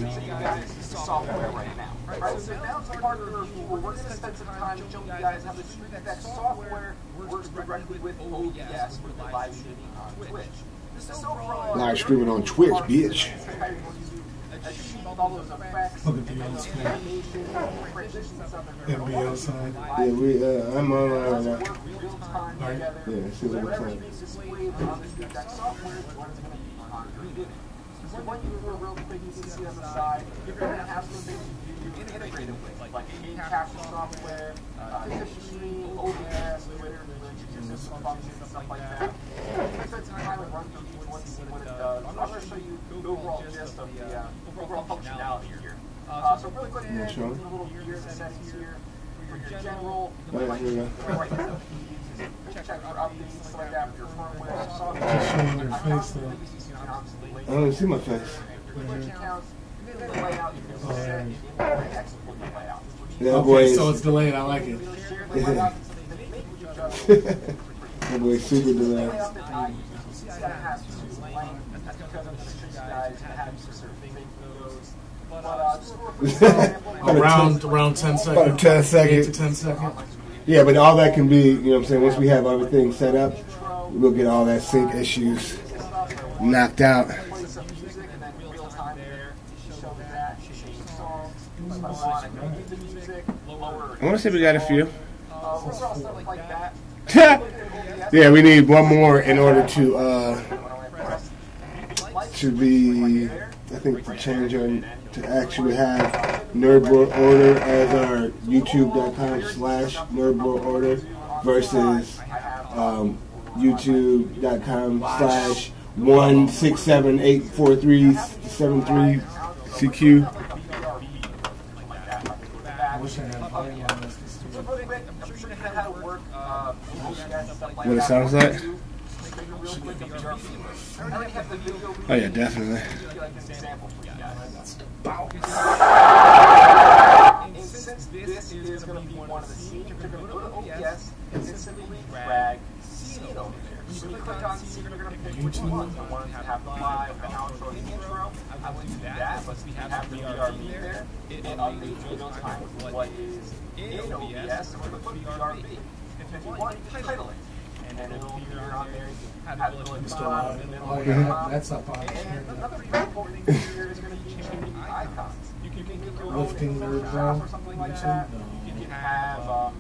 guys the software right now. Right, so now it's part of the review. We're going to spend some time showing you guys how the StreamDeck software works directly with OBS for the live streaming on Twitch. Live streaming on Twitch, bitch. All those effects, Look at the old screen. NBL side. Yeah, I'm on right now. Right. Yeah, see what I'm saying. So what you do real quick, you can see on the side, you're going to have some things you integrated with, like game capture software, Stream, OBS, Twitter, some functions and stuff like that. Take some time and run through each one, see what it does. I'm going to show you the overall gist of the overall functionality here. So really quick, you do a little gear settings here for your general, check for updates, stuff like that, for your firmware, software. Showing your face though. I don't see my face. Yeah, Okay, so it's delayed. I like it. That boy super delayed. Around 10 seconds. About 10 seconds. 8 to 10 seconds. Yeah, but all that can be, you know what I'm saying, once we have everything set up, we'll get all that sync issues knocked out. I want to say we got a few. Yeah, we need one more in order to be, I think, to change our, to actually have Nerdbro Order as our youtube.com/NerdbroOrder versus youtube.com/167843733CQ. I wish I had volume on this. What it sounds like? Oh yeah, definitely. And since this is going to be one of the scenes, you're going to go to OBS and simply drag scene over there. So you click on scene, you're going to pick which one. The one that have the live, the outro, the intro. I wouldn't do that, but we have the BRB there. It updates in real time with what is in OBS, and we're going to put BRB. If you want, title it. And it'll be on there. Have it really fun. That's up on And another important thing here is going to be changing the icons. You can make your own Lifting Photoshop or something like that. You can have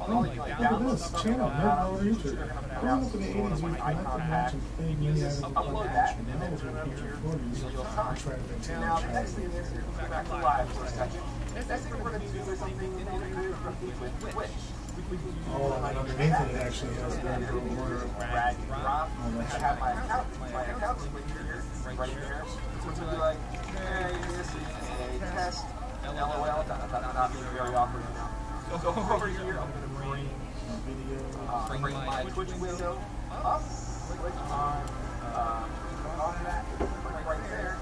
Look at this channel, Nerdbro YouTube. Growing up in the 80s, we collected much of big many items of collection. And that was when picture 40s. Now, the next thing is, here, go back to live for a second. The next thing we're going to do is something integrated with Twitch. Oh, and underneath it, it actually has Nerdbro Order. Drag and drop. I have my account right here, right there. So it's going to be like, hey, this is a test, LOL, not being very awkward now. So over here, I'm going to bring my Twitch window up, click on that, right there,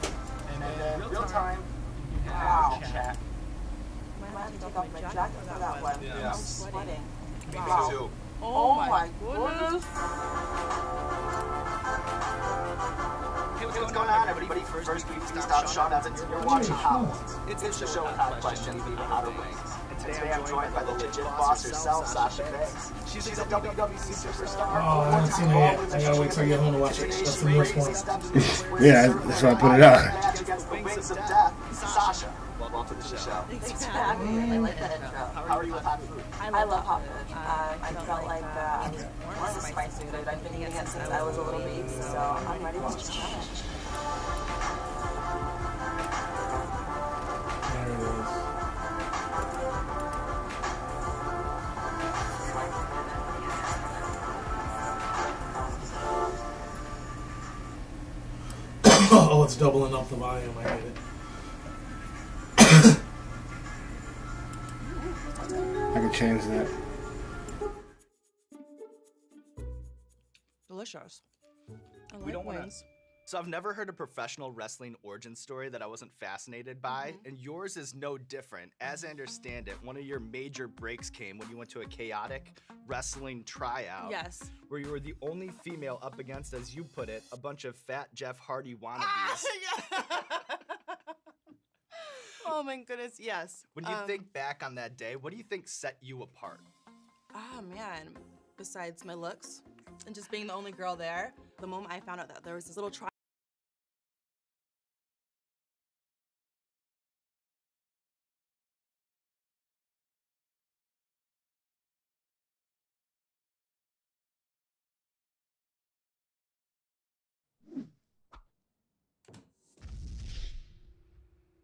and then real time, wow, chat. I might have to take off my jacket for that one. Yeah. I'm sweating. Me Wow. too. Oh my goodness. Hey, what's going on, everybody? First, we stop Sean Evans, and you're watching Hot Ones. It's a show with hot questions and hotter wings. Today I'm joined by the legit boss herself, Sasha Banks. She's a WWC superstar. Oh, I haven't seen it yet. I gotta wait till I get home to watch it. That's the newest one. Yeah, that's why I put it out. Against the wings of death, Sasha. Welcome to the show. Thanks for having me. I like that intro. How are you with hot food? I love hot food. I felt like this is spicy food. I've been eating it since I was a little baby, so I'm ready to try it. There it is. Oh, it's doubling up the volume. I get it. I can change that. Delicious. I We don't like wanna- wings. So I've never heard a professional wrestling origin story that I wasn't fascinated by, and yours is no different. As I understand it, one of your major breaks came when you went to a chaotic wrestling tryout. Yes. Where you were the only female up against, as you put it, a bunch of fat Jeff Hardy wannabes. Oh my goodness, yes. When you think back on that day, what do you think set you apart? Oh man, besides my looks and just being the only girl there, the moment I found out that there was this little trial.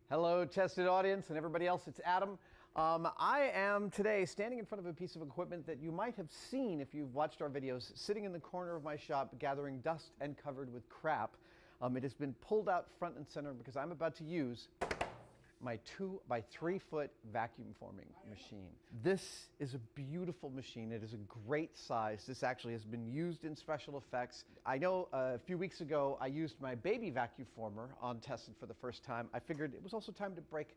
Hello, tested audience and everybody else, it's Adam. I am today standing in front of a piece of equipment that you might have seen if you've watched our videos, sitting in the corner of my shop gathering dust and covered with crap. It has been pulled out front and center because I'm about to use my 2 by 3 foot vacuum forming machine. This is a beautiful machine. It is a great size. This actually has been used in special effects. I know a few weeks ago I used my baby vacuum former on Tested for the first time. I figured it was also time to break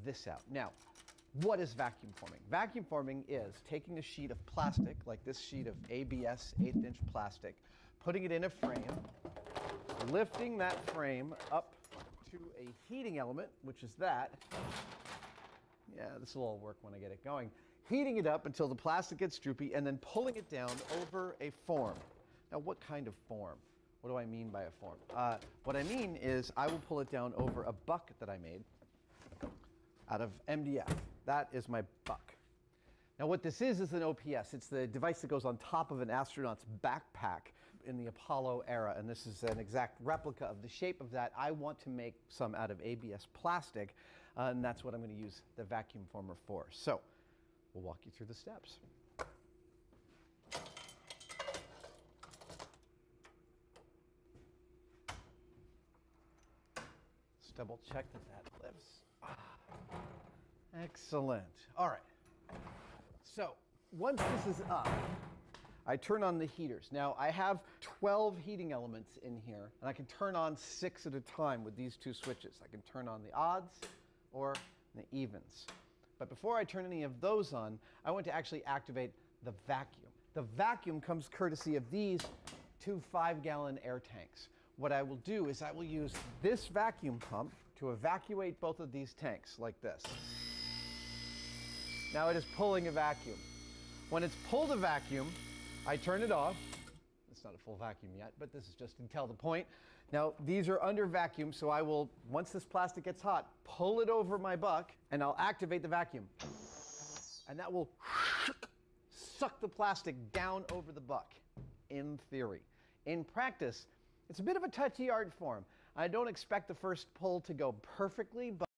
this out. Now, what is vacuum forming? Vacuum forming is taking a sheet of plastic, like this sheet of ABS 1/8" plastic, putting it in a frame, lifting that frame up to a heating element, which is that. Yeah, this will all work when I get it going. Heating it up until the plastic gets droopy and then pulling it down over a form. Now, what kind of form? What do I mean by a form? What I mean is I will pull it down over a buck that I made out of MDF. That is my buck. Now what this is an OPS. It's the device that goes on top of an astronaut's backpack in the Apollo era, and this is an exact replica of the shape of that. I want to make some out of ABS plastic, and that's what I'm going to use the vacuum former for. So we'll walk you through the steps. Let's double check that lifts. Excellent. All right. So once this is up, I turn on the heaters. Now I have 12 heating elements in here, and I can turn on 6 at a time with these 2 switches. I can turn on the odds or the evens. But before I turn any of those on, I want to actually activate the vacuum. The vacuum comes courtesy of these 2 5-gallon air tanks. What I will do is I will use this vacuum pump to evacuate both of these tanks like this. Now it is pulling a vacuum. When it's pulled a vacuum, I turn it off. It's not a full vacuum yet, but this is just to tell the point. Now these are under vacuum, so I will, once this plastic gets hot, pull it over my buck and I'll activate the vacuum. And that will suck the plastic down over the buck, in theory. In practice, it's a bit of a touchy art form. I don't expect the first pull to go perfectly, but